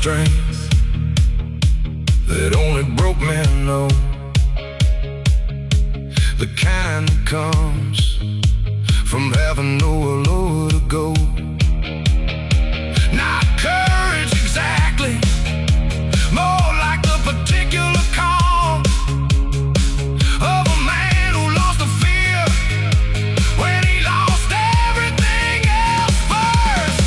strength that only broke men know, the kind that comes from having nowhere lower to go. Not courage exactly, more like the particular calm of a man who lost the fear when he lost everything else first.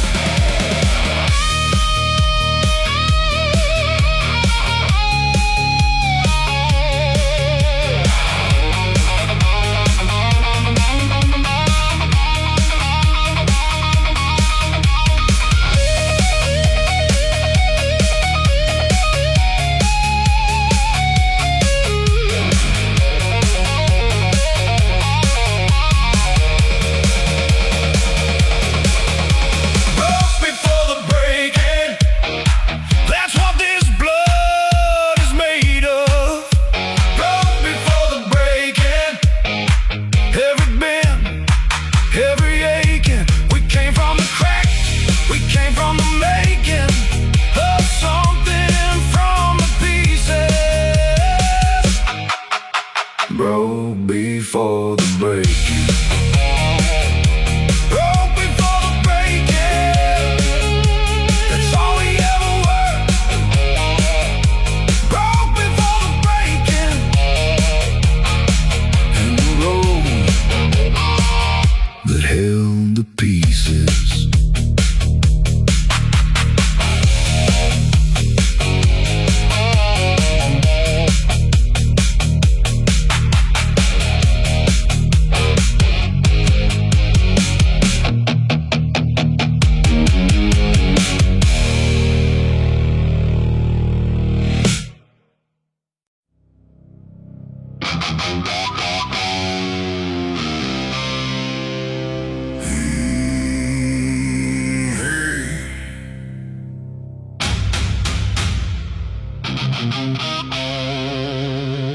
Broke before the breaking. Broke before the breaking. That's all we ever were. Broke before the breaking. And the road that held the pieces.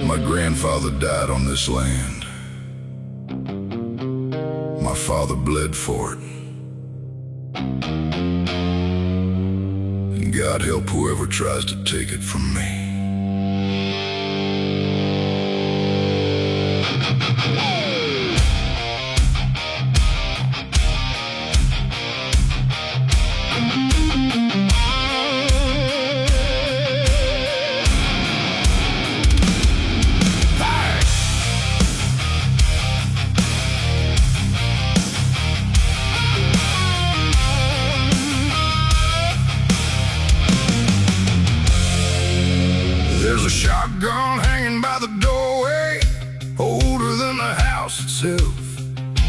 My grandfather died on this land. My father bled for it. And God help whoever tries to take it from me. There's a shotgun hanging by the doorway, older than the house itself.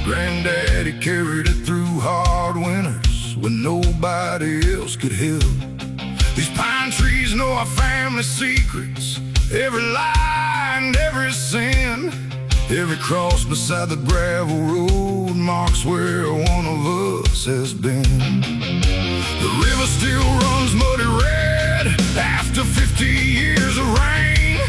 Granddaddy carried it through hard winters when nobody else could help. These pine trees know our family secrets, every lie and every sin. Every cross beside the gravel road marks where one of us has been. The river still runs muddy red after 50 years of rain,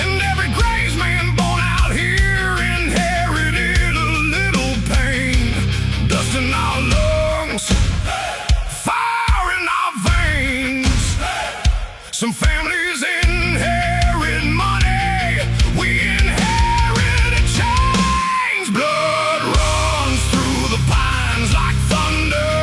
and every grazeman born out here inherited a little pain. Dust in our lungs, fire in our veins. Some families inherit money, we inherited chains. Blood runs through the pines like thunder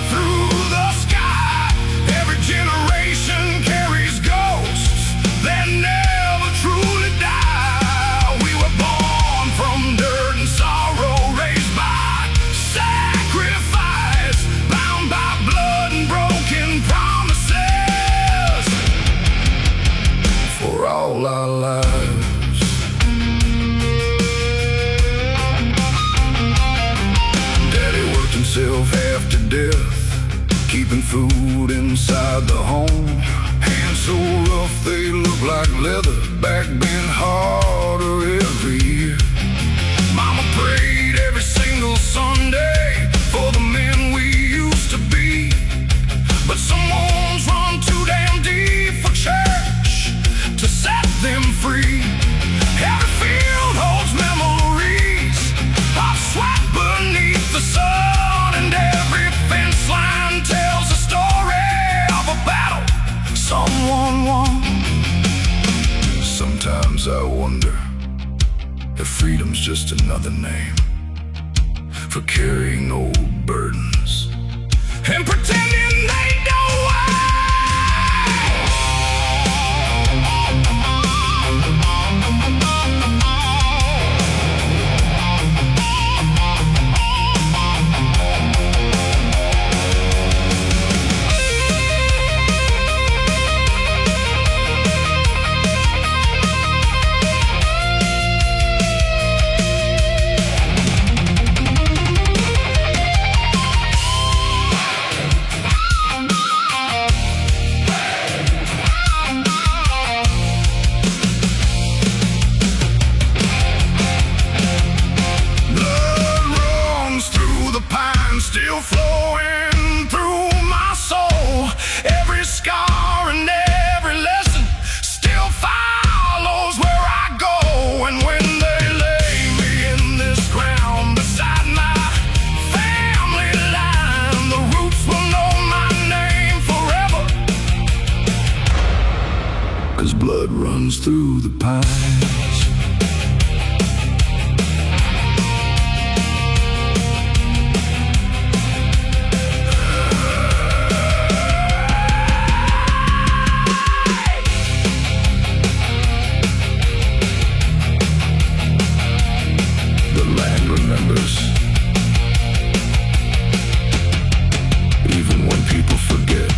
through the sky. Every generation carries ghosts that never truly die. We were born from dirt and sorrow, raised by sacrifice, bound by blood and broken promises for all our lives. Daddy worked himself half to death, keeping food inside the home. Hands so rough they look like leather, back bent harder every year. Mama prayed every single Sunday for the men we used to be, but someone's run too damn deep for church to set them free. Every field holds memories of sweat beneath the sun, and every fence line tells a story of a battle Sometimes I wonder if freedom's just another name for carrying old burdens and pretending they don't weigh. Still flowing through my soul. Every scar and every lesson still follows where I go. And when they lay me in this ground beside my family line, the roots will know my name forever, 'cause blood runs through the pines. Even when people forget.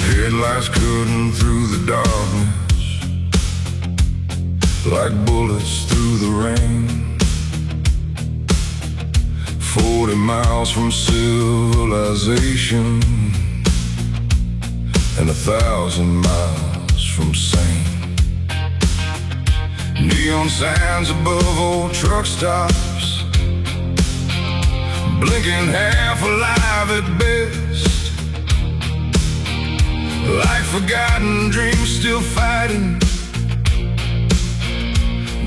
Headlights cutting through the darkness like bullets through the rain. 40 miles from civilization and 1,000 miles from sane. Neon signs above old truck stops, blinking half alive at best. Like forgotten dreams still fighting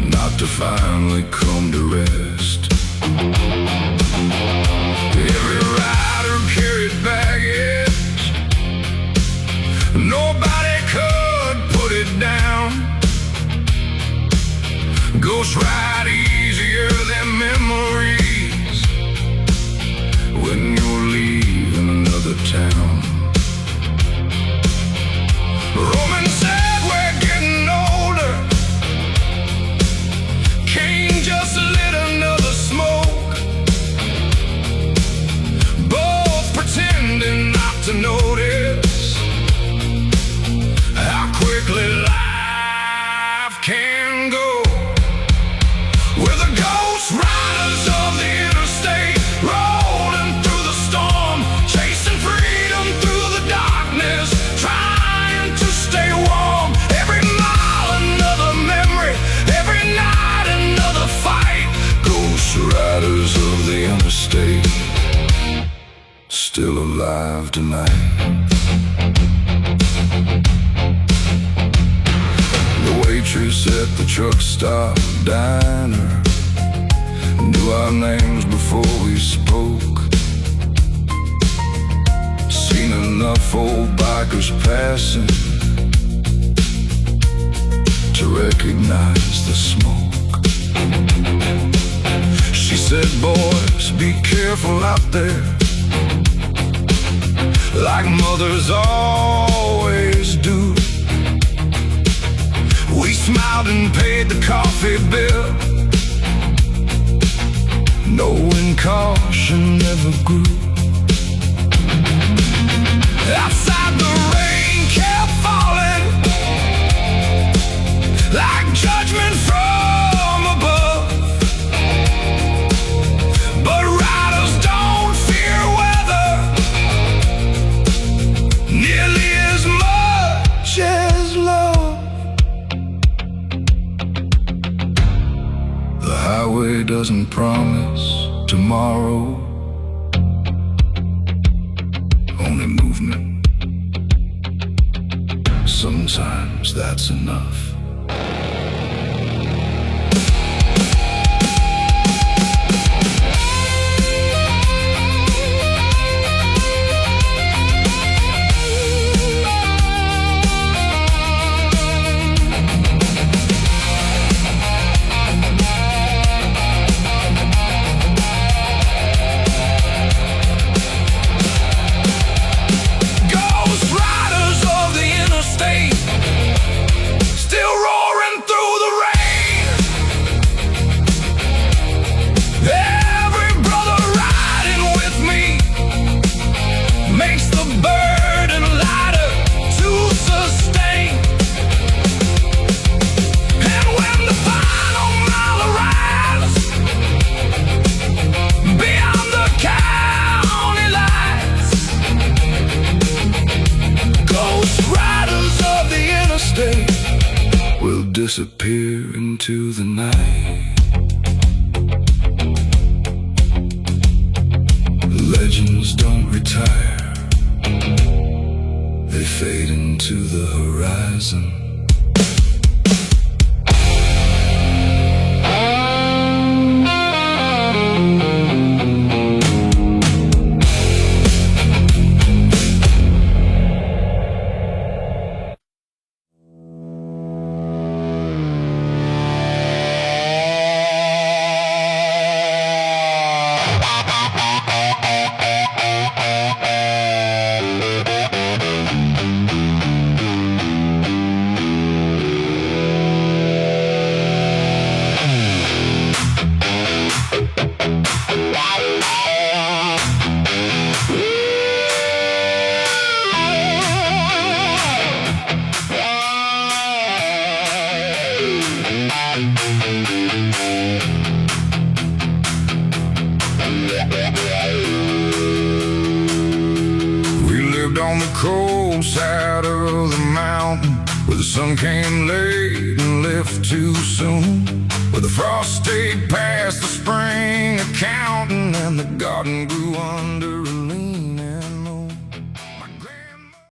not to finally come to rest. Every rider carried baggage, nobody could put it down. Ghosts ride easier than memories when you're leaving another town. Roman said we're getting older, Cain just lit another smoke, both pretending not to notice how quickly life can go. We're the ghost riders of the interstate, rolling through the storm, chasing freedom through the darkness, trying to stay warm. Every mile another memory, every night another fight. Ghost riders of the interstate, still alive tonight. The waitress at the truck stop diner knew our names before we spoke. Seen enough old bikers passing to recognize the smoke. She said, boys, be careful out there, like mothers always do. We smiled and paid the coffee bill, knowing caution never grew. Outside the rain kept falling, like judgment from above. But riders don't fear weather nearly as much as love. The highway doesn't promise tomorrow, only movement. Sometimes that's enough. Will disappear into the night. Legends don't retire, they fade into the horizon. We lived on the cold side of the mountain, where the sun came late and left too soon, where the frost stayed past the spring accounting, and the garden grew under a lean.